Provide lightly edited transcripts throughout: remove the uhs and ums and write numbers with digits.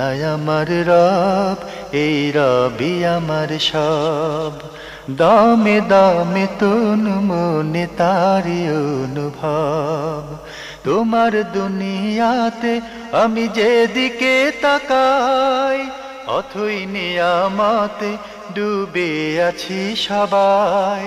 আল্লাহ আমার রব, এই রবি আমার সব। দামে দামে তন মনে তারি অনুভব। তোমার দুনিয়াতে আমি যেদিকে তাকাই, অথই নিয়ামতে ডুবে আছি সবাই।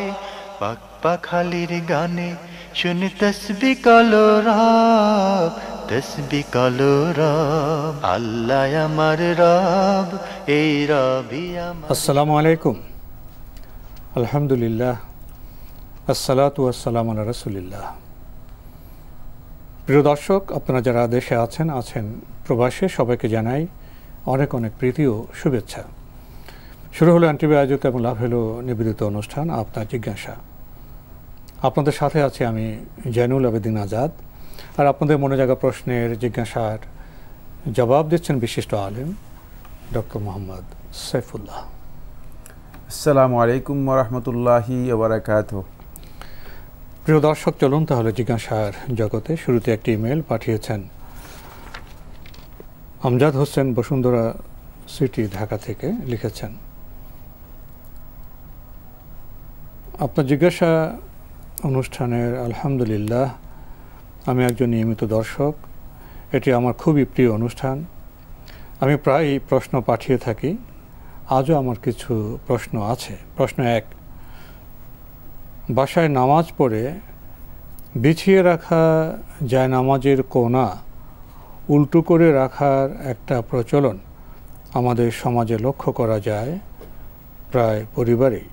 পাক পাখালির গানে শুনি তসবিহ কালো রব, তসবিহ কালো রব। আল্লাহ আমার রব, এই রবি আমার। আসসালামু আলাইকুম, আলহামদুলিল্লাহ, আসসালাতু ওয়াসসালামু আলা রাসূলিল্লাহ। প্রিয় দর্শক, আপনারা যারা দেশে আছেন প্রবাসে, সবাইকে জানাই অনেক অনেক প্রীতি ও শুভেচ্ছা। শুরু হলো এনটিভি আয়োজিত এবং লাভ হলো নিবেদিত অনুষ্ঠান আপনার জিজ্ঞাসা। আপনাদের সাথে আছি আমি জয়নুল আবেদিন আজাদ। আর আপনাদের মনে জাগা প্রশ্নের জিজ্ঞাসার জবাব দিচ্ছেন বিশিষ্ট আলেম ডক্টর মোহাম্মদ সাইফুল্লাহ। আসসালামু আলাইকুম ওয়া রাহমাতুল্লাহি ওয়া বারাকাতুহু। প্রিয় দর্শক, চলুন তাহলে জিজ্ঞাসার জগতে। শুরুতে একটি ইমেল পাঠিয়েছেন আমজাদ হোসেন, বসুন্ধরা সিটি, ঢাকা থেকে। লিখেছেন, আপনার জিজ্ঞাসা অনুষ্ঠানের আলহামদুলিল্লাহ, আমি একজন নিয়মিত দর্শক। এটি আমার খুবই প্রিয় অনুষ্ঠান। আমি প্রায়ই প্রশ্ন পাঠিয়ে থাকি। আজও আমার কিছু প্রশ্ন আছে। প্রশ্ন 1, বাসায় নামাজ পড়ে বিছিয়ে রাখা যায় নামাজের কোনা উল্টো করে রাখার একটা প্রচলন আমাদের সমাজে লক্ষ্য করা যায় প্রায় পরিবারেই।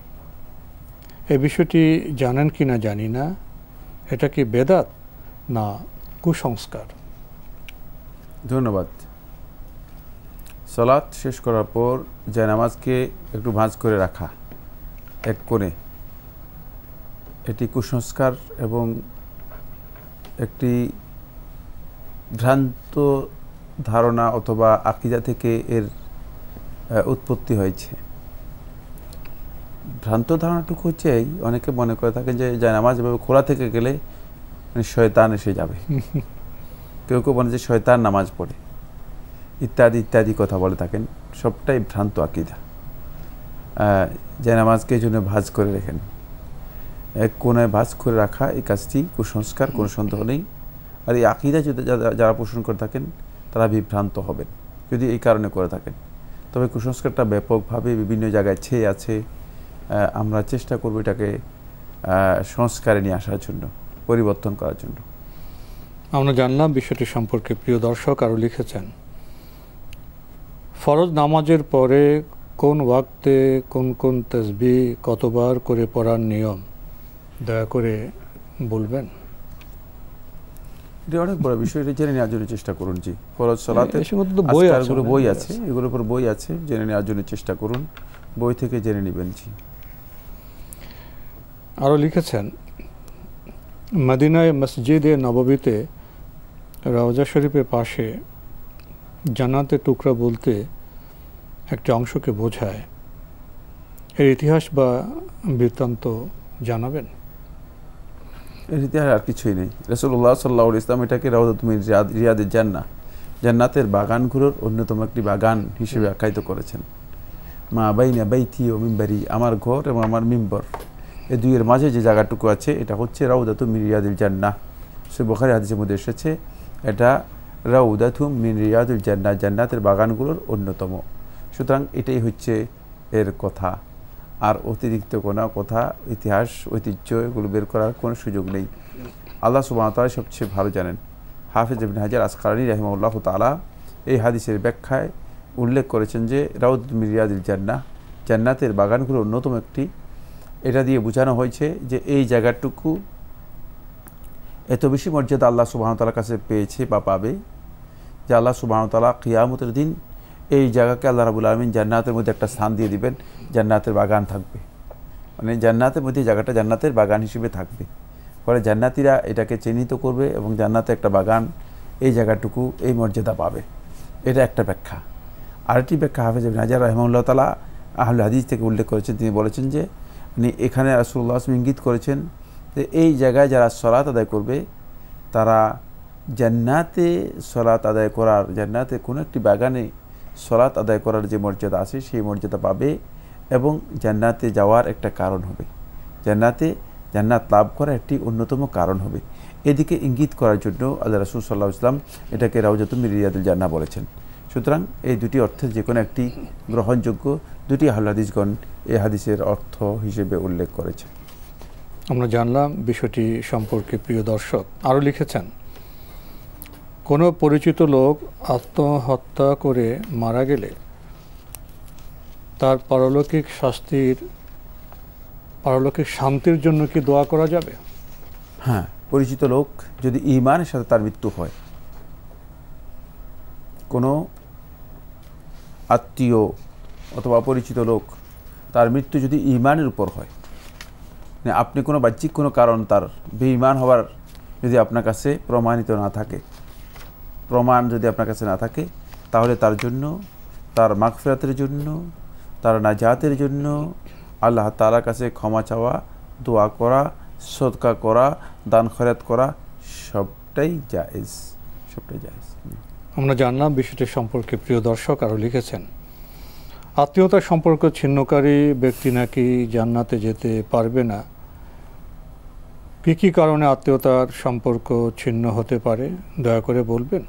এই বিষয়টি জানেন কি না জানি না। এটা কি বেদাত না কুসংস্কার? ধন্যবাদ। সালাত শেষ করার পর জায়নামাজকে একটু ভাঁজ করে রাখা এক কোণে, এটি কুসংস্কার এবং একটি ভ্রান্ত ধারণা অথবা আকীদা থেকে এর উৎপত্তি হয়েছে। ভ্রান্ত ধারণাটুকু হচ্ছে এই, অনেকে মনে করে থাকেন যে জায়নামাজ এভাবে খোলা থেকে গেলে শয়তান এসে যাবে। কেউ কেউ বলে যে শয়তান নামাজ পড়ে, ইত্যাদি ইত্যাদি কথা বলে থাকেন। সবটাই ভ্রান্ত আকীদা। জায়নামাজকে এই জন্য ভাঁজ করে রেখেন, এক কোণায় ভাঁজ করে রাখা, এই কাজটি কুসংস্কার, কোনো সন্দেহ নেই। আর এই আকীদা যদি যারা পোষণ করে থাকেন তারা বিভ্রান্ত হবেন যদি এই কারণে করে থাকেন। তবে কুসংস্কারটা ব্যাপকভাবে বিভিন্ন জায়গায় ছেয়ে আছে। আমরা চেষ্টা করব এটাকে সংস্কারে নিয়ে আসার জন্য, পরিবর্তন করার জন্য। আমরা জানলাম বিষয়টি সম্পর্কে। প্রিয় দর্শক আরও লিখেছেন, ফরজ নামাজের পরে কোন ওয়াক্তে কোন কোন তাসবিহ কতবার করে পড়ার নিয়ম দয়া করে বলবেন? এটা অনেক বড় বিষয়, এটা জেনে নেওয়ার জন্য চেষ্টা করুন। জি, ফরজ সালাতে বই আছে, এগুলোর উপর বই আছে, জেনে নেওয়ার জন্য চেষ্টা করুন, বই থেকে জেনে নেবেন। জি। আরও লিখেছেন, মদিনায় মসজিদে নববীতে রওজা শরীফের পাশে জান্নাতের টুকরা বলতে একটা অংশকে বোঝায়। এর ইতিহাস বা বৃত্তান্ত জানাবেন? এর ইতিহাস আর কিছুই নেই। রাসূলুল্লাহ সাল্লাল্লাহু আলাইহি ওয়াসাল্লাম এটাকে রাউদাতুম মিন রিয়াদিল জান্নাহ, জান্নাতের বাগানগুলোর অন্যতম একটি বাগান হিসেবে আখ্যায়িত করেছেন। মা বাইনা বাইতি ও মিম্বরি, আমার ঘর এবং আমার মিম্বর, এই দুইয়ের মাঝে যে জায়গাটুকু আছে এটা হচ্ছে রাউদাতুম মিন রিয়াদিল জান্নাহ। সহিহ বুখারী হাদিসের মধ্যে এসেছে এটা রাউদাতুম মিন রিয়াদিল জান্নাহ, জান্নাতের বাগানগুলোর অন্যতম। সুতরাং এটাই হচ্ছে এর কথা। আর অতিরিক্ত কোনো কথা, ইতিহাস, ঐতিহ্য এগুলো বের করার কোনো সুযোগ নেই। আল্লাহ সুবহানাহু ওয়া তাআলা সবচেয়ে ভালো জানেন। হাফেজ ইবনে হাজার আসকালানী রাহিমাহুল্লাহ তাআলা এই হাদিসের ব্যাখ্যায় উল্লেখ করেছেন যে রাউদাতুম মিন রিয়াদিল জান্নাহ, জান্নাতের বাগানগুলোর অন্যতম একটি। এটা দিয়ে বোঝানো হয়েছে যে এই জায়গাটুকু এত বেশি মর্যাদা আল্লাহ সুবহানাহু ওয়া তাআলার কাছে পেয়েছে বা পাবে যে আল্লাহ সুবহানাহু ওয়া তাআলা কিয়ামতের দিন এই জায়গাকে আল্লাহ রাব্বুল আলামিন জান্নাতের মধ্যে একটা স্থান দিয়ে দিবেন, জান্নাতের বাগান থাকবে। মানে জান্নাতের মধ্যে জায়গাটা জান্নাতের বাগান হিসেবে থাকবে। পরে জান্নাতীরা এটাকে চিহ্নিত করবে এবং জান্নাতে একটা বাগান, এই জায়গাটুকু এই মর্যাদা পাবে। এটা একটা ব্যাখ্যা। আরেকটি ব্যাখ্যা হাফেজ ইবনে হাজার রাহিমাহুল্লাহ তাআলা আহলে হাদিস থেকে উল্লেখ করেছেন। তিনি বলেছেন যে এখানে রাসূলুল্লাহ সাল্লাল্লাহু আলাইহি ওয়াসাল্লাম ইঙ্গিত করেছেন যে এই জায়গায় যারা সালাত আদায় করবে তারা জান্নাতে সালাত আদায় করার, জান্নাতে কোনো একটি বাগানে সালাত আদায় করার যে মর্যাদা আছে সেই মর্যাদা পাবে এবং জান্নাতে যাওয়ার একটা কারণ হবে, জান্নাত লাভ করার একটি অন্যতম কারণ হবে। এদিকে ইঙ্গিত করার জন্য আল্লাহ রাসূল সাল্লাল্লাহু আলাইহি ওয়াসাল্লাম এটাকে রাউজাতুম মিন রিয়াদিল জান্নাহ বলেছেন। সুতরাং এই দুটি অর্থের যে কোনো একটি গ্রহণযোগ্য, দুটি আহলে হাদিসগণ এই হাদিসের অর্থ হিসেবে উল্লেখ করেছেন। আমরা জানলাম বিষয়টি সম্পর্কে। প্রিয় দর্শক আরও লিখেছেন, কোনো পরিচিত লোক আত্মহত্যা করে মারা গেলে তার পারলৌকিক শান্তির জন্য কি দোয়া করা যাবে? হ্যাঁ, পরিচিত লোক যদি ঈমানের সাথে তার মৃত্যু হয়, কোনো আত্মীয় অথবা অপরিচিত লোক তার মৃত্যু যদি ঈমানের উপর হয়, মানে আপনি কোনো বাহ্যিক কোনো কারণ তার বেঈমান হওয়ার যদি আপনার কাছে প্রমাণিত না থাকে, প্রমাণ যদি আপনার কাছে না থাকে, তাহলে তার জন্য, তার মাগফিরাতের জন্য, তার নাজাতের জন্য আল্লাহ তাআলার কাছে ক্ষমা চাওয়া, দোয়া করা, সদকা করা, দান খয়রাত করা সবটাই জায়েজ। আমরা জানলাম বিষয়টি সম্পর্কে। প্রিয় দর্শক আরও লিখেছেন, আত্মীয়তার সম্পর্ক ছিন্নকারী ব্যক্তি নাকি জান্নাতে যেতে পারবে না। কী কী কারণে আত্মীয়তার সম্পর্ক ছিন্ন হতে পারে দয়া করে বলবেন?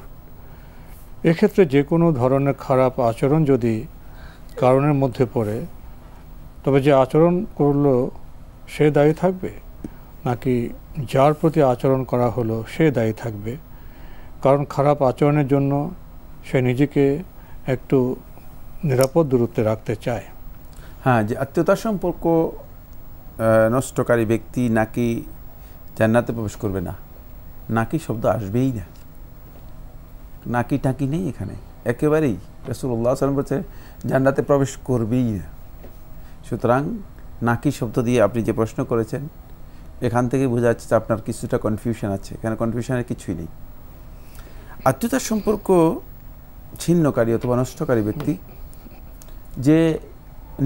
এক্ষেত্রে যে কোনো ধরনের খারাপ আচরণ যদি কারণের মধ্যে পড়ে, তবে যে আচরণ করলো সে দায়ী থাকবে, নাকি যার প্রতি আচরণ করা হলো সে দায়ী থাকবে? কারণ খারাপ আচরণের জন্য সে নিজেকে একটু নিরাপদ দূরত্বে রাখতে চায়। হ্যাঁ, যে আত্মীয়তার সম্পর্ক নষ্টকারী ব্যক্তি নাকি জান্নাতে প্রবেশ করবে না, নাকি শব্দ আসবেই না, নাকি টাকি নেই এখানে, একেবারেই রাসূলুল্লাহ সাল্লাল্লাহু আলাইহি ওয়াসাল্লাম বলছে জান্নাতে প্রবেশ করবেই না। সুতরাং নাকি শব্দ দিয়ে আপনি যে প্রশ্ন করেছেন, এখান থেকে বোঝা যাচ্ছে যে আপনার কিছুটা কনফিউশন আছে। এখানে কনফিউশনের কিছুই নেই। আত্মীয়তার সম্পর্ক ছিন্নকারী অথবা নষ্টকারী ব্যক্তি যে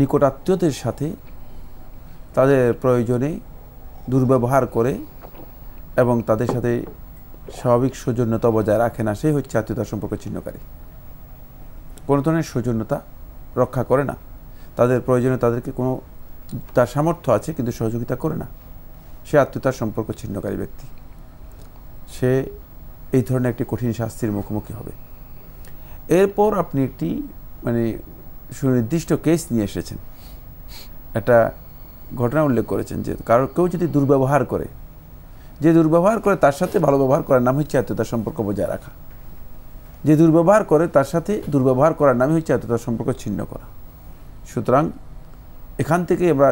নিকট আত্মীয়দের সাথে তাদের প্রয়োজনে দুর্ব্যবহার করে এবং তাদের সাথে স্বাভাবিক সৌজন্যতা বজায় রাখে না, সেই হচ্ছে আত্মীয়তার সম্পর্ক ছিন্নকারী। কোনো ধরনের সৌজন্যতা রক্ষা করে না, তাদের প্রয়োজনে তাদেরকে কোনো, তার সামর্থ্য আছে কিন্তু সহযোগিতা করে না, সে আত্মীয়তার সম্পর্ক ছিন্নকারী ব্যক্তি। সে এই ধরনের একটি কঠিন শাস্তির মুখোমুখি হবে। এরপর আপনি একটি সুনির্দিষ্ট কেস নিয়ে এসেছেন, একটা ঘটনা উল্লেখ করেছেন যে কেউ যদি দুর্ব্যবহার করে, যে দুর্ব্যবহার করে তার সাথে ভালো ব্যবহার করার নাম হচ্ছে আত্মীয়তার সম্পর্ক বজায় রাখা। যে দুর্ব্যবহার করে তার সাথে দুর্ব্যবহার করার নামই হচ্ছে আত্মীয়তার সম্পর্ক ছিন্ন করা। সুতরাং এখান থেকে আমরা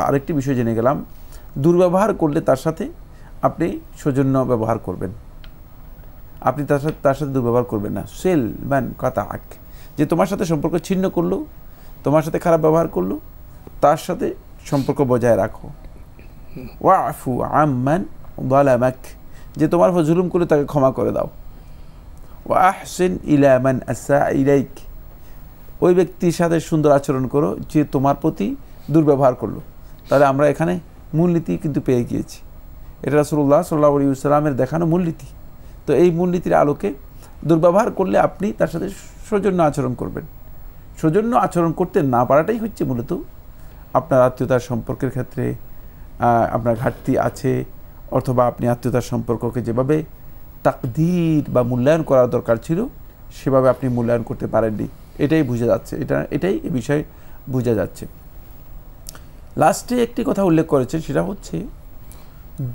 আরেকটি বিষয় জেনে গেলাম, দুর্ব্যবহার করলে তার সাথে আপনি সৌজন্য ব্যবহার করবেন, আপনি তার সাথে দুর্ব্যবহার করবেন না। সেল ম্যান কথা আক, যে তোমার সাথে সম্পর্ক ছিন্ন করলো, তোমার সাথে খারাপ ব্যবহার করলো, তার সাথে সম্পর্ক বজায় রাখো। ওয়াফু আম্মান যালামাক, যে তোমার উপর জুলুম করলে তাকে ক্ষমা করে দাও। ওয়া আহসিন ইলা মান আসা ইলাইক, ওই ব্যক্তির সাথে সুন্দর আচরণ করো যে তোমার প্রতি দুর্ব্যবহার করলো। তাহলে আমরা এখানে মূলনীতি কিন্তু পেয়ে গিয়েছি, এটা রাসূলুল্লাহ সাল্লাল্লাহু আলাইহি ওয়াসাল্লামের দেখানো মূলনীতি। তো এই মূলনীতির আলোকে দুর্ব্যবহার করলে আপনি তার সাথে সৌজন্য আচরণ করবেন। সৌজন্য আচরণ করতে না পারাটাই হচ্ছে মূলত আপনার আত্মীয়তার সম্পর্কের ক্ষেত্রে আপনার ঘাটতি আছে, অথবা আপনি আত্মীয়তার সম্পর্ককে যেভাবে তাকদীর বা মূল্যায়ন করা দরকার ছিল সেভাবে আপনি মূল্যায়ন করতে পারেননি, এটাই বোঝা যাচ্ছে, এটাই এই বিষয়ে বোঝা যাচ্ছে। লাস্টে একটি কথা উল্লেখ করেছেন, সেটা হচ্ছে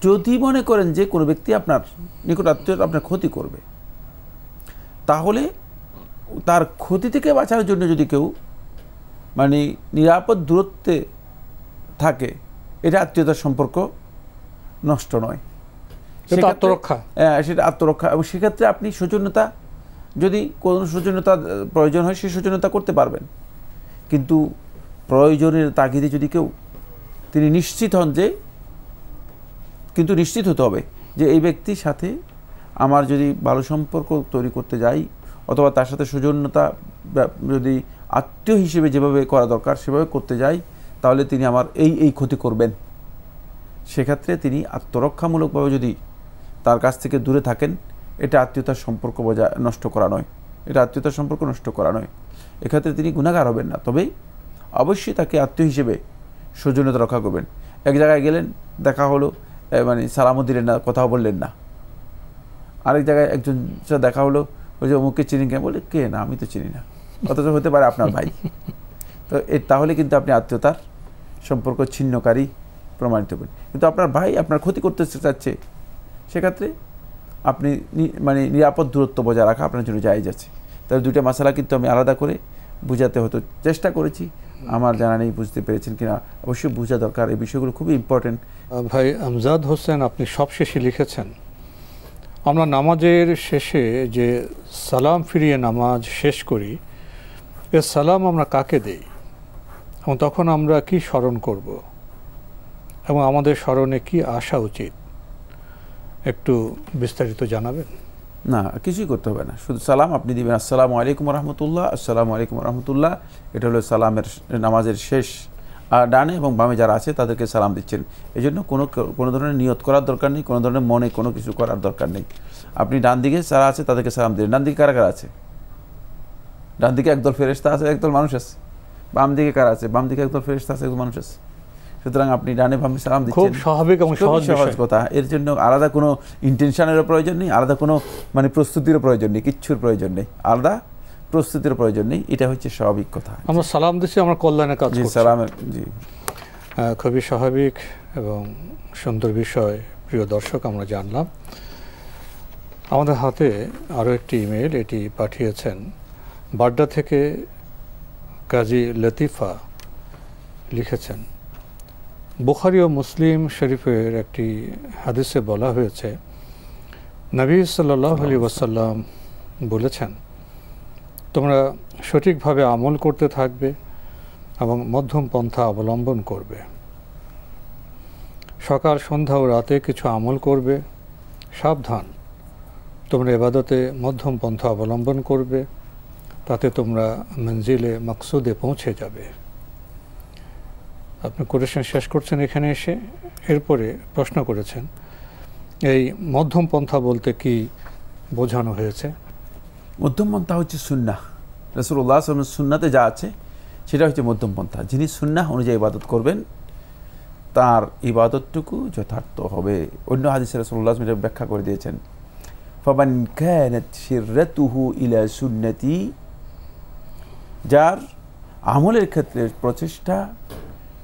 যদি মনে করেন যে কোনো ব্যক্তি আপনার নিকট আত্মীয় আপনার ক্ষতি করবে, তাহলে তার ক্ষতি থেকে বাঁচার জন্য যদি কেউ নিরাপদ দূরত্বে থাকে, এটা আত্মীয়তার সম্পর্ক নষ্ট নয়, সেটা আত্মরক্ষা। সেটা আত্মরক্ষা। এবং সেক্ষেত্রে আপনি সৌজন্যতা, যদি কোনো সৌজন্যতা প্রয়োজন হয় সেই সৌজন্যতা করতে পারবেন, কিন্তু প্রয়োজনের তাগিদে যদি কেউ তিনি নিশ্চিত হন যে, কিন্তু নিশ্চিত হতে হবে যে এই ব্যক্তির সাথে আমার যদি ভালো সম্পর্ক তৈরি করতে যাই, অথবা তার সাথে সৌজন্যতা যদি আত্মীয় হিসেবে যেভাবে করা দরকার সেভাবে করতে যাই, তাহলে তিনি আমার এই ক্ষতি করবেন। সেক্ষেত্রে তিনি আত্মরক্ষামূলকভাবে যদি তার কাছ থেকে দূরে থাকেন, এটা আত্মীয়তার সম্পর্ক নষ্ট করা নয়, এটা আত্মীয়তার সম্পর্ক নষ্ট করা নয়। এক্ষেত্রে তিনি গুনাহগার হবেন না, তবে অবশ্যই তাকে আত্মীয় হিসেবে সৌজন্যতা রক্ষা করবেন। এক জায়গায় গেলেন, দেখা হলো, মানে সালামও দিলেন না, কথাও বললেন না। আরেক জায়গায় একজন দেখা হলো, ওই যে অমুককে চিনি কে, বলে কে না, আমি তো চিনি না, অথচ হতে পারে আপনার ভাই। তো তাহলে কিন্তু আপনি আত্মীয়তার সম্পর্ক ছিন্নকারী প্রমাণিত হবেন। কিন্তু আপনার ভাই আপনার ক্ষতি করতে চাচ্ছে, সেক্ষেত্রে আপনি মানে নিরাপদ দূরত্ব বজায় রাখা আপনার জন্য জায়েজ আছে। তাহলে দুইটা মশালা কিন্তু আমি আলাদা করে বুঝাতে হয়তো চেষ্টা করেছি, আমার জানা নেই বুঝতে পেরেছেন কিনা, অবশ্যই বোঝা দরকার। এই বিষয়গুলো খুবই ইম্পর্টেন্ট। ভাই আমজাদ হোসেন, আপনি সবশেষে লিখেছেন, আমরা নামাজের শেষে যে সালাম ফিরিয়ে নামাজ শেষ করি, এ সালাম আমরা কাকে দেই এবং তখন আমরা কি স্মরণ করব এবং আমাদের স্মরণে কি আসা উচিত, একটু বিস্তারিত জানাবেন? না, কিছুই করতে হবে না, শুধু সালাম আপনি দিবেন, আসসালামু আলাইকুম রহমতুল্লাহ, আসসালামু আলাইকুম রহমতুল্লাহ। এটা হলো সালামের নামাজের শেষ। আর ডানে এবং বামে যারা আছে তাদেরকে সালাম দিচ্ছেন। এই জন্য কোনো ধরনের নিয়ত করার দরকার নেই, কোনো ধরনের মনে কোনো কিছু করার দরকার নেই। আপনি ডান দিকে যারা আছে তাদেরকে সালাম দিলেন। ডান দিকে কারা কারা আছে? ডান দিকে একদল ফেরেশতা আছে, একদল মানুষ আছে। বাম দিকে কারা আছে? বাম দিকে একদল ফেরেশতা আছে, একদল মানুষ আছে। সুতরাং আপনি ডানে বামে সালাম দিচ্ছেন, খুব স্বাভাবিক এবং সহজ কথা। এর জন্য আলাদা কোনো ইন্টেনশনেরও প্রয়োজন নেই, আলাদা কোনো মানে প্রস্তুতিরও প্রয়োজন নেই, কিচ্ছুর প্রয়োজন নেই, আলাদা প্রস্তুতির প্রয়োজন নেই। এটা হচ্ছে স্বাভাবিক কথা। আমরা সালাম দিচ্ছি, আমরা কল্যাণের কাজ করছি। সালামের জি খুবই স্বাভাবিক এবং সুন্দর বিষয়। প্রিয় দর্শক, আমরা জানলাম। আমাদের হাতে আরও একটি ইমেল, এটি পাঠিয়েছেন বাড্ডা থেকে কাজী লতিফা। লিখেছেন, বুখারী ও মুসলিম শরীফের একটি হাদিসে বলা হয়েছে, নবী সাল্লাল্লাহু আলাইহি ওয়াসাল্লাম বলেছেন, তোমরা সঠিকভাবে আমল করতে থাকবে এবং মধ্যম পন্থা অবলম্বন করবে। সকাল সন্ধ্যা ও রাতে কিছু আমল করবে। সাবধান, তোমরা ইবাদতে মধ্যম পন্থা অবলম্বন করবে, তাতে তোমরা মঞ্জিলে মাকসুদে পৌঁছে যাবে। আপনি কোটেশন শেষ করছেন এখানে এসে, এরপরে প্রশ্ন করেছেন, এই মধ্যম পন্থা বলতে কি বোঝানো হয়েছে? মধ্যম পন্থা হচ্ছে সুন্নাহ। রাসূলুল্লাহ সাল্লাল্লাহু আলাইহি ওয়াসাল্লাম সুন্নাতে যা আছে সেটা হচ্ছে মধ্যম পন্থা। যিনি সুন্নাহ অনুযায়ী ইবাদত করবেন তার ইবাদতটুকু যথার্থ হবে। অন্য হাদিসে রাসূলুল্লাহ সাল্লাল্লাহু আলাইহি ওয়াসাল্লাম ব্যাখ্যা করে দিয়েছেন, ফামান কানাত শিররাতুহু ইলা সুন্নতি, যার আমলের ক্ষেত্রে প্রচেষ্টা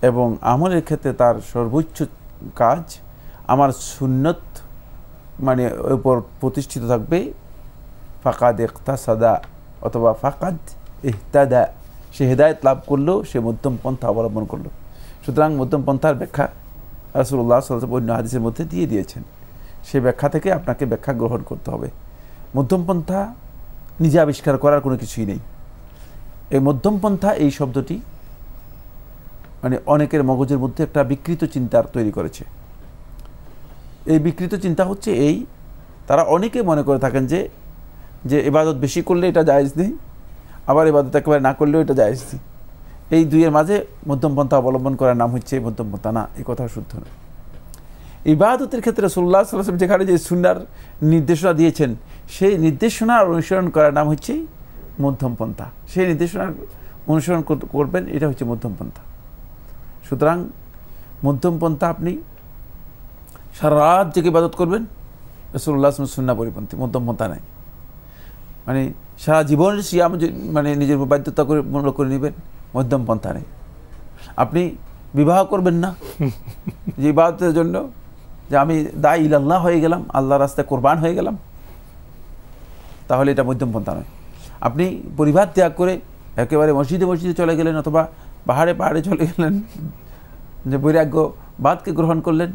এবং আমলের ক্ষেত্রে তার সর্বোচ্চ কাজ আমার সুন্নত মানে উপর প্রতিষ্ঠিত থাকবে, ফাকাদ ইকতাসাদা অথবা ফাকাদ ইহতাদা, সে হেদায়েত লাভ করলো, সে মধ্যম পন্থা অবলম্বন করলো। সুতরাং মধ্যম পন্থার ব্যাখ্যা রাসূলুল্লাহ সাল্লাল্লাহু আলাইহি ওয়াসাল্লাম অন্য হাদিসের মধ্যে দিয়ে দিয়েছেন। সেই ব্যাখ্যা থেকে আপনাকে ব্যাখ্যা গ্রহণ করতে হবে। মধ্যম পন্থা নিজে আবিষ্কার করার কোনো কিছুই নেই। এই মধ্যম পন্থা এই শব্দটি মানে অনেকের মগজের মধ্যে একটা বিকৃত চিন্তার তৈরি করেছে। এই বিকৃত চিন্তা হচ্ছে এই, তারা অনেকে মনে করে থাকেন যে ইবাদত বেশি করলে এটা জায়েজ নেই, আবার ইবাদত একেবারে না করলেও এটা জায়েজ নেই। এই দুইয়ের মাঝে মধ্যম পন্থা অবলম্বন করার নাম হচ্ছে মধ্যম পন্থা। না, এই কথা শুদ্ধ নয়। ইবাদতের ক্ষেত্রে রাসূলুল্লাহ সাল্লাল্লাহু আলাইহি ওয়াসাল্লাম যেখানে যে সুন্নাহর নির্দেশনা দিয়েছেন, সেই নির্দেশনার অনুসরণ করার নাম হচ্ছে মধ্যম পন্থা। সেই নির্দেশনার অনুসরণ করবেন, এটা হচ্ছে মধ্যম পন্থা। সুতরাং মধ্যম পন্থা আপনি সারা রাত জেগে ইবাদত করবেন, রাসূলুল্লাহ সাল্লাল্লাহু আলাইহি ওয়াসাল্লাম সুন্নাহ পরিপন্থী, মধ্যম পন্থা নাই। মানে সারা জীবনের সিয়াম মানে নিজের বাধ্যতা করে মনে করে নেবেন, মধ্যম পন্থা নেই। আপনি বিবাহ করবেন না যে ইবাদতের জন্য, যে আমি দাঈ ইলাল্লাহ হয়ে গেলাম, আল্লাহর রাস্তায় কোরবান হয়ে গেলাম, তাহলে এটা মধ্যম পন্থা নয়। আপনি পরিবার ত্যাগ করে একেবারে মসজিদে মসজিদে চলে গেলেন, অথবা পাহাড়ে পাহাড়ে চলে গেলেন, যে বৈরাগ্যবাদকে গ্রহণ করলেন,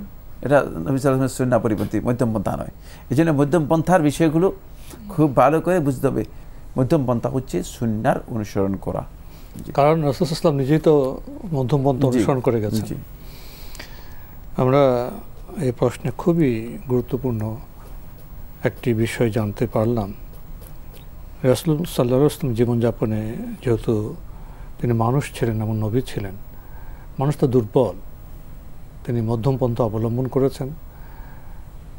এটা নবী সাল্লাল্লাহু আলাইহি ওয়াসাল্লামের সুন্নাহ পরিপন্থী, মধ্যম পন্থা নয়। এই জন্য মধ্যম পন্থার বিষয়গুলো খুব ভালো করে বুঝতে হবে। মধ্যম পন্থা হচ্ছে সুন্নাহর অনুসরণ করা, কারণ রাসূল সাল্লাল্লাহু আলাইহি ওয়াসাল্লাম নিজেই তো মধ্যম পন্থা অনুসরণ করে গেছেন। আমরা এই প্রশ্নে খুবই গুরুত্বপূর্ণ একটি বিষয় জানতে পারলাম। রাসূল সাল্লাল্লাহু আলাইহি ওয়াসাল্লাম জীবনযাপনে যেহেতু তিনি মানুষ ছিলেন এবং নবী ছিলেন, মানুষ তো দুর্বল, তিনি মধ্যম পন্থা অবলম্বন করেছেন।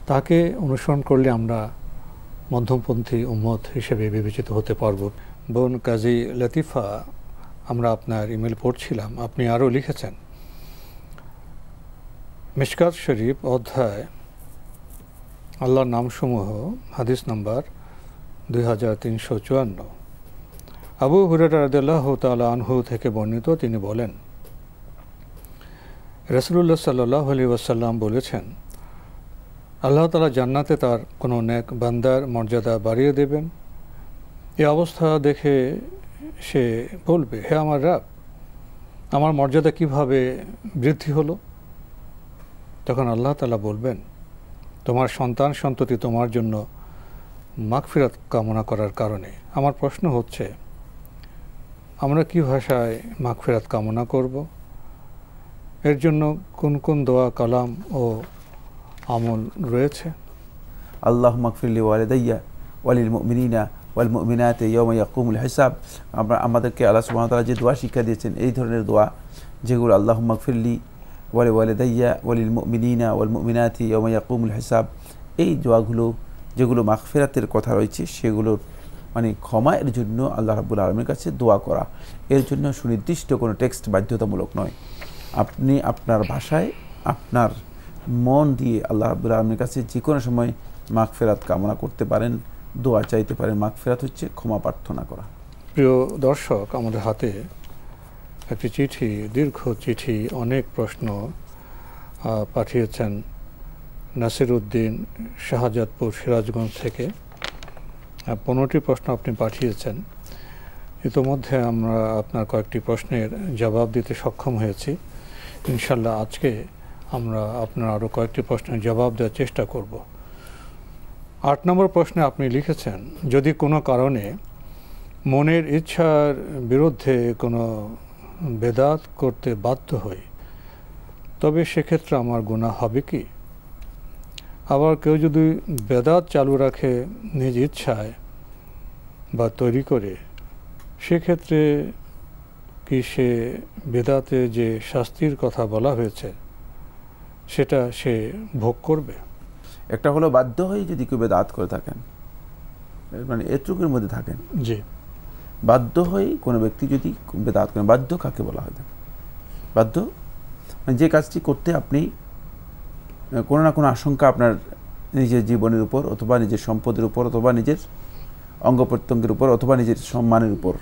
তাকে অনুসরণ করলে আমরা মধ্যমপন্থী উম্মত হিসেবে বিবেচিত হতে পারব। বোন কাজী লতিফা, আমরা আপনার ইমেল পড়ছিলাম, আপনি আরও লিখেছেন মিশকাত শরীফ অধ্যায় আল্লাহর নামসমূহ হাদিস নাম্বার 2354, আবু হুরায়রা রাদিয়াল্লাহু তাআলা আনহু থেকে বর্ণিত, তিনি বলেন রাসূলুল্লাহ সাল্লাল্লাহু আলাইহি ওয়াসাল্লাম বলেছেন, আল্লাহ তাআলা জান্নাতে তার কোনো নেক বান্দার মর্যাদা বাড়িয়ে দেবেন। এই অবস্থা দেখে সে বলবে, হে আমার রব, আমার মর্যাদা কিভাবে বৃদ্ধি হলো? তখন আল্লাহ তাআলা বলবেন, তোমার সন্তান সন্ততি তোমার জন্য মাগফিরাত কামনা করার কারণে। আমার প্রশ্ন হচ্ছে, আমরা কি ভাষায় মাগফিরাত কামনা করব? এর জন্য কোন কোন দোয়া, কালাম ও আমল রয়েছে? আল্লাহুম্মা আগফির লি ওয়ালিদাইয়া ওয়ালিল মুমিনিনা ওয়াল মুমিনাতি ইয়াওমা ইয়াকুমুল হিসাব। আমাদেরকে আল্লাহ সুবহানাহু ওয়া তাআলা যে দোয়া শিক্ষা দিয়েছেন, এই ধরনের দোয়া যেগুলো আল্লাহুম্মা আগফির লি ওয়ালিদাইয়া ওয়ালিল মুমিনিনা ওয়াল মুমিনাতি ইয়াওমা ইয়াকুমুল হিসাব, এই দোয়াগুলো যেগুলো মাগফিরাতের কথা রয়েছে সেগুলোর মানে ক্ষমার জন্য আল্লাহ রাব্বুল আলামিনের কাছে দোয়া করা। এর জন্য সুনির্দিষ্ট কোনো টেক্সট বাধ্যতামূলক নয়। আপনি আপনার ভাষায় আপনার মন দিয়ে আল্লাহ রাব্বুল আলামিনের কাছে যে কোনো সময় মাগফিরাত কামনা করতে পারেন, দোয়া চাইতে পারেন। মাগফিরাত হচ্ছে ক্ষমা প্রার্থনা করা। প্রিয় দর্শক, আমাদের হাতে একটি চিঠি, দীর্ঘ চিঠি, অনেক প্রশ্ন পাঠিয়েছেন নাসির উদ্দিন, শাহজাদপুর, সিরাজগঞ্জ থেকে। 15টি প্রশ্ন আপনি পাঠিয়েছেন। ইতোমধ্যে আমরা আপনার কয়েকটি প্রশ্নের জবাব দিতে সক্ষম হয়েছি। ইনশাল্লাহ আজকে আমরা আপনার আরও কয়েকটি প্রশ্নের জবাব দেওয়ার চেষ্টা করব। 8 নম্বর প্রশ্নে আপনি লিখেছেন, যদি কোনো কারণে মনের ইচ্ছার বিরুদ্ধে কোনো বেদাত করতে বাধ্য হই, তবে সেক্ষেত্রে আমার গুনাহ হবে কি? আবার কেউ যদি বেদাত চালু রাখে নিজ ইচ্ছায় বা তৈরি করে, সেক্ষেত্রে কি সে বেদাতে যে শাস্তির কথা বলা হয়েছে সেটা সে ভোগ করবে? একটা হলো বাধ্য হয়ে যদি কেউ বেদাত করে থাকেন, মানে এটুকুর মধ্যে থাকেন। জি, বাধ্য হয়ে কোনো ব্যক্তি যদি বেদাত করেন, বাধ্য কাকে বলা হয়? বাধ্য মানে যে কাজটি করতে আপনি কোনো না কোনো আশঙ্কা আপনার নিজের জীবনের উপর অথবা নিজের সম্পদের উপর অথবা নিজের অঙ্গ প্রত্যঙ্গের উপর অথবা নিজের সম্মানের উপর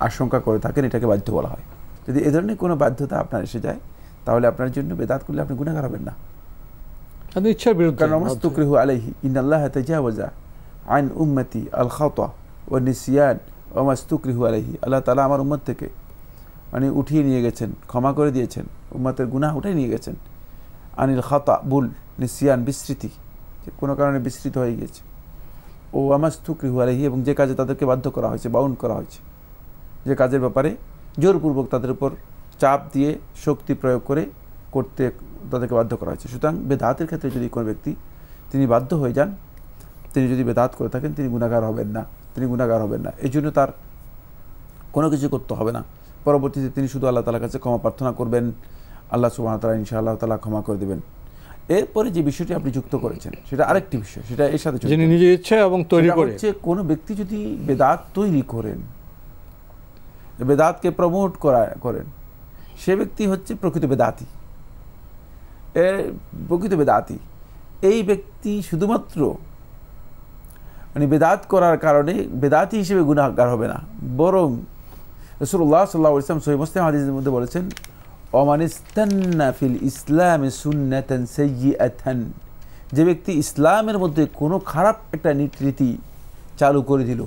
আশঙ্কা করে থাকেন, এটাকে বাধ্য বলা হয়। যদি এ ধরনের কোনো বাধ্যতা আপনার এসে যায়, তাহলে আপনার জন্য বেদাত করলে আপনি গুনাহগার হবেন না। ইচ্ছার বিরুদ্ধে। কারণ মাস্তুকরিহু আলাইহি ইন্নাল্লাহা তাজাওয়াজা আন উম্মতি আল খাতা ওয়া নিসিয়ান ওয়া মাস্তুকরিহু আলাইহি। আল্লাহ তাআলা আমার উম্মত থেকে মানে উঠিয়ে নিয়ে গেছেন, ক্ষমা করে দিয়েছেন, উম্মতের গুনাহ উঠিয়ে নিয়ে গেছেন। আনিল খাতা, ভুল, নিসিয়ান, বিস্মৃতি, যে কোনো কারণে বিস্মৃত হয়ে গেছে, ও মাস্তুকরিহু আলাইহি, এবং যে কাজে তাদেরকে বাধ্য করা হয়েছে, বাউন্ড করা হয়েছে, যে কাজের ব্যাপারে জোরপূর্বক তাদের উপর চাপ দিয়ে শক্তি প্রয়োগ করে করতে তাদেরকে বাধ্য করা হয়েছে। সুতরাং বেদাতের ক্ষেত্রে যদি কোনো ব্যক্তি তিনি বাধ্য হয়ে যান, তিনি যদি বেদাত করে থাকেন, তিনি গুনাহগার হবেন না, তিনি গুনাহগার হবেন না। এই জন্য তার কোনো কিছু করতে হবে না। পরবর্তীতে তিনি শুধু আল্লাহ তাআলার কাছে ক্ষমা প্রার্থনা করবেন, আল্লাহ সুবহানাহু ওয়া তাআলা ইনশাআল্লাহ তাআলা ক্ষমা করে দেবেন। এরপরে যে বিষয়টি আপনি যুক্ত করেছেন সেটা আরেকটি বিষয়, সেটা এর সাথে যিনি নিজের ইচ্ছা এবং তৈরি করে, হচ্ছে কোনো ব্যক্তি যদি বেদাত তৈরি করেন, বেদাতকে প্রমোট করেন, সে ব্যক্তি হচ্ছে প্রকৃত বেদাতি। প্রকৃত বেদাতি এই ব্যক্তি শুধুমাত্র মানে বেদাত করার কারণে বেদাতি হিসেবে গুনাহগার হবে না, বরং রাসূলুল্লাহ সাল্লাল্লাহু আলাইহি ওয়াসাল্লাম সহিহ মুসলিম হাদিসের মধ্যে বলেছেন, ওমান ইস্তান্না ফিল ইসলামি সুন্নাতান সাইয়্যাতান, যে ব্যক্তি ইসলামের মধ্যে কোনো খারাপ একটা নীতি চালু করে দিল,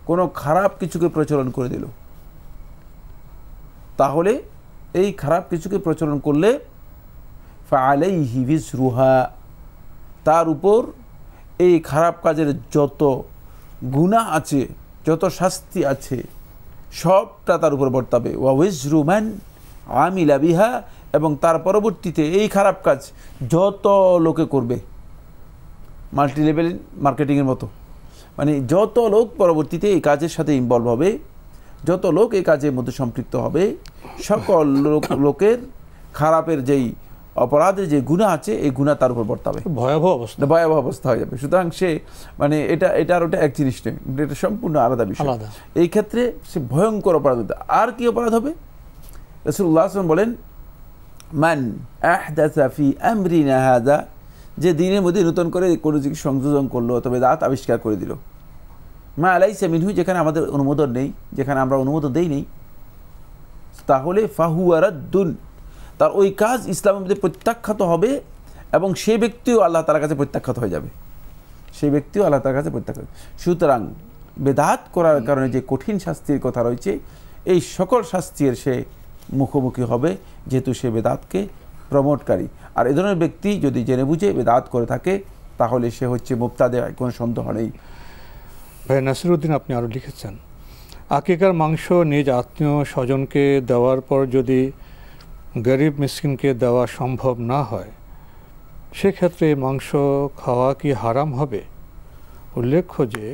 কোনো খারাপ কিছুকে প্রচলন করে দিল, তাহলে এই খারাপ কিছুকে প্রচলন করলে ফাআলাইহি বিজরুহা, তার উপর এই খারাপ কাজের যত গুনাহ আছে, যত শাস্তি আছে, সবটা তার উপর বর্তাবে। ওয়া ওয়িজরু মান আমিলা বিহা, এবং তার পরবর্তীতে এই খারাপ কাজ যত লোকে করবে, মাল্টি লেভেল মার্কেটিংয়ের মতো, মানে যত লোক পরবর্তীতে এই কাজের সাথে ইনভলভ হবে, যত লোক এই কাজের মধ্যে সম্পৃক্ত হবে, সকল লোকের খারাপের যেই অপরাধের যে গুনাহ আছে এই গুনাহ তার উপর বর্তাবে, ভয়াবহ অবস্থা হয়ে যাবে। সুতরাং সে মানে এটা আর ওটা এক জিনিস নয়, এটা সম্পূর্ণ আলাদা বিষয়। এই ক্ষেত্রে সে ভয়ঙ্কর অপরাধ হবে। আর কি অপরাধ হবে? রাসূলুল্লাহ সাল্লাল্লাহু আলাইহি ওয়াসাল্লাম বলেন, মান আহদাসা ফি আমরিনা হাযা, যে দ্বীনের মধ্যে নতুন করে কোনো কিছু সংযোজন করলো তবে দাঁত আবিষ্কার করে দিল, মা লাইসা মিনহু, যেখানে আমাদের অনুমোদন নেই, যেখানে আমরা অনুমোদন দেই নেই, তাহলে ফাহুয়া রাদ্দুন, তার ওই কাজ ইসলামের মধ্যে প্রত্যাখ্যাত হবে এবং সেই ব্যক্তিও আল্লাহ তাআলার কাছে প্রত্যাখ্যাত হয়ে যাবে, সেই ব্যক্তিও আল্লাহ তাআলার কাছে প্রত্যাখ্যাত। সুতরাং বেদাত করার কারণে যে কঠিন শাস্তির কথা রয়েছে, এই সকল শাস্তির সে মুখোমুখি হবে, যেহেতু সে বেদাতকে প্রমোটকারী। আর এ ধরনের ব্যক্তি যদি জেনে বুঝে বেদাত করে থাকে তাহলে সে হচ্ছে মুবতাদি, কোনো সন্দেহ নেই। ভাই নাসিরউদ্দিন, আপনি আরও লিখেছেন, আকিকার মাংস নিজ আত্মীয় স্বজনকে দেওয়ার পর যদি গরিব মিসকিনকে দেওয়া সম্ভব না হয়, সেক্ষেত্রে মাংস খাওয়া কি হারাম হবে? উল্লেখ্য যে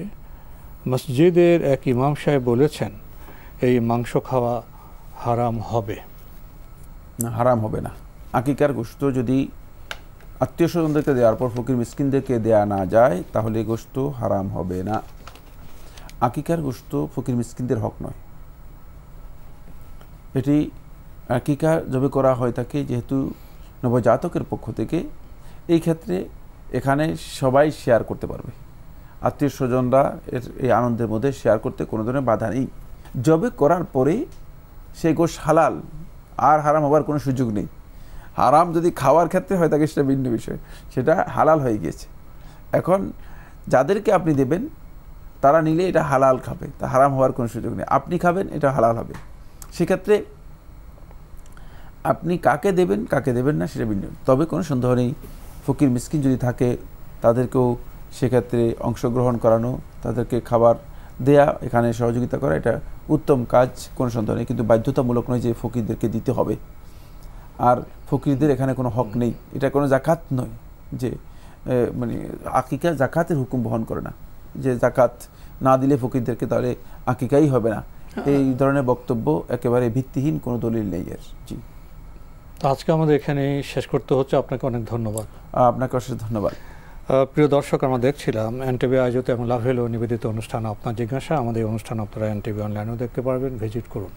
মসজিদের এক ইমাম সাহেব বলেছেন এই মাংস খাওয়া হারাম হবে। না, হারাম হবে না। আকিকার গোশত যদি আত্মীয় স্বজনদেরকে দেওয়ার পর ফকির মিসকিনদেরকে দেয়া না যায় তাহলে গোশত হারাম হবে না। আকিকার গোশত ফকির মিসকিনদের হক নয়। এটি আকিকা জবে করা হয় থাকে যেহেতু নবজাতকের পক্ষ থেকে, এই ক্ষেত্রে এখানে সবাই শেয়ার করতে পারবে, আত্মীয় স্বজনরা এই আনন্দের মধ্যে শেয়ার করতে কোনো ধরনের বাধা নেই। জবে করার পরে সেই গোশ হালাল, আর হারাম হবার কোনো সুযোগ নেই। হারাম যদি খাওয়ার ক্ষেত্রে হয় থাকে সেটা ভিন্ন বিষয়, সেটা হালাল হয়ে গিয়েছে। এখন যাদেরকে আপনি দেবেন তারা নিলে এটা হালাল খাবে, তা হারাম হওয়ার কোনো সুযোগ নেই। আপনি খাবেন, এটা হালাল হবে। সেক্ষেত্রে আপনি কাকে দেবেন কাকে দেবেন না সেটা ভিন্ন। তবে কোনো সন্দেহ নেই, ফকির মিসকিন যদি থাকে তাদেরকেও সেক্ষেত্রে অংশগ্রহণ করানো, তাদেরকে খাবার দেয়া, এখানে সহযোগিতা করা, এটা উত্তম কাজ, কোনো সন্দেহ নেই। কিন্তু বাধ্যতামূলক নয় যে ফকিরদেরকে দিতে হবে। আর ফকিরদের এখানে কোনো হক নেই, এটা কোনো জাকাত নয় যে মানে আকিকা জাকাতের হুকুম বহন করে না, যে জাকাত না দিলে ফকিরদেরকে তাহলে আকিকাই হবে না। এই ধরনের বক্তব্য একেবারে ভিত্তিহীন, কোনো দলিল নেই এর। জি, আজকে আমাদের এখানে শেষ করতে হচ্ছে। আপনাকে অনেক ধন্যবাদ। আপনাকে অশেষ ধন্যবাদ। প্রিয় দর্শক, আমরা দেখছিলাম এনটিভি আয়োজিত এবং লাভেলো নিবেদিত অনুষ্ঠান আপনার জিজ্ঞাসা। আমাদের অনুষ্ঠান আপনারা এনটিভি অনলাইনেও দেখতে পারবেন, ভিজিট করুন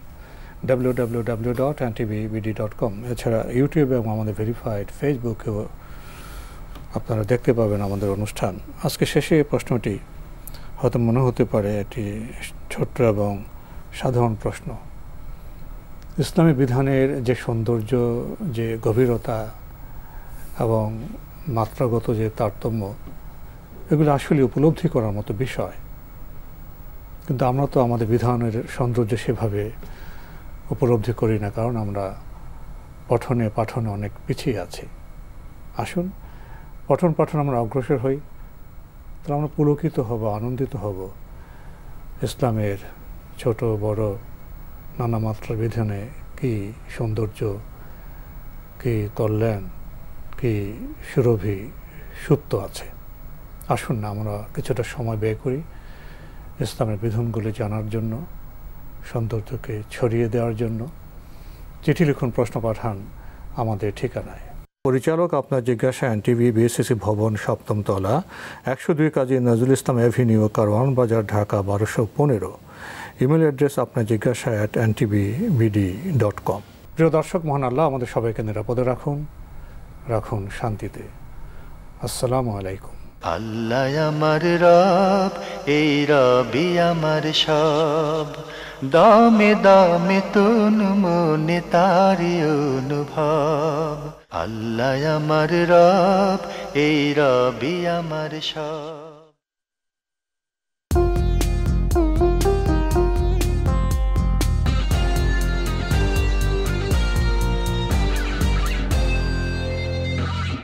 www.ntvbd.com। এছাড়া ইউটিউবে এবং আমাদের ভেরিফাইড ফেসবুকেও আপনারা দেখতে পাবেন আমাদের অনুষ্ঠান। আজকে শেষে এই প্রশ্নটি হয়তো মনে হতে পারে একটি ছোট্ট এবং সাধারণ প্রশ্ন। ইসলামী বিধানের যে সৌন্দর্য, যে গভীরতা এবং মাত্রাগত যে তারতম্য, এগুলো আসলে উপলব্ধি করার মতো বিষয়। কিন্তু আমরা তো আমাদের বিধানের সৌন্দর্য সেভাবে উপলব্ধি করি না, কারণ আমরা পঠনে পাঠনে অনেক পিছিয়ে আছি। আসুন পঠন পাঠন আমরা অগ্রসর হই, তাহলে আমরা পুলকিত হব, আনন্দিত হব ইসলামের ছোট বড় নানা মাত্রার বিধানে কি সৌন্দর্য, কি কল্যাণ, কি সুরভি সুপ্ত আছে। আসুন না আমরা কিছুটা সময় ব্যয় করি ইসলামের বিধানগুলি জানার জন্য, সৌন্দর্যকে ছড়িয়ে দেওয়ার জন্য। চিঠি লিখুন, প্রশ্ন পাঠান আমাদের ঠিকানায়। পরিচালক আপনার জিজ্ঞাসা, এনটিভি, বিএসসিসি ভবন, 7ম তলা, 102 কাজী নজরুল ইসলাম অ্যাভিনিউ, কারওয়ান বাজার, ঢাকা 1215। ইমেল অ্যাড্রেস আপনার জিজ্ঞাসা @ntvbd.com। প্রিয় দর্শক, মহান আল্লাহ আমাদের সবাইকে নিরাপদে রাখুন, রাখুন শান্তিতে। আসসালামু আলাইকুম। আল্লাহ আমার রব, এই রবি আমার সব, দামে দামে তুন মনে তারি অনুভব। আল্লাহ আমার রব, এই রবি আমার সব।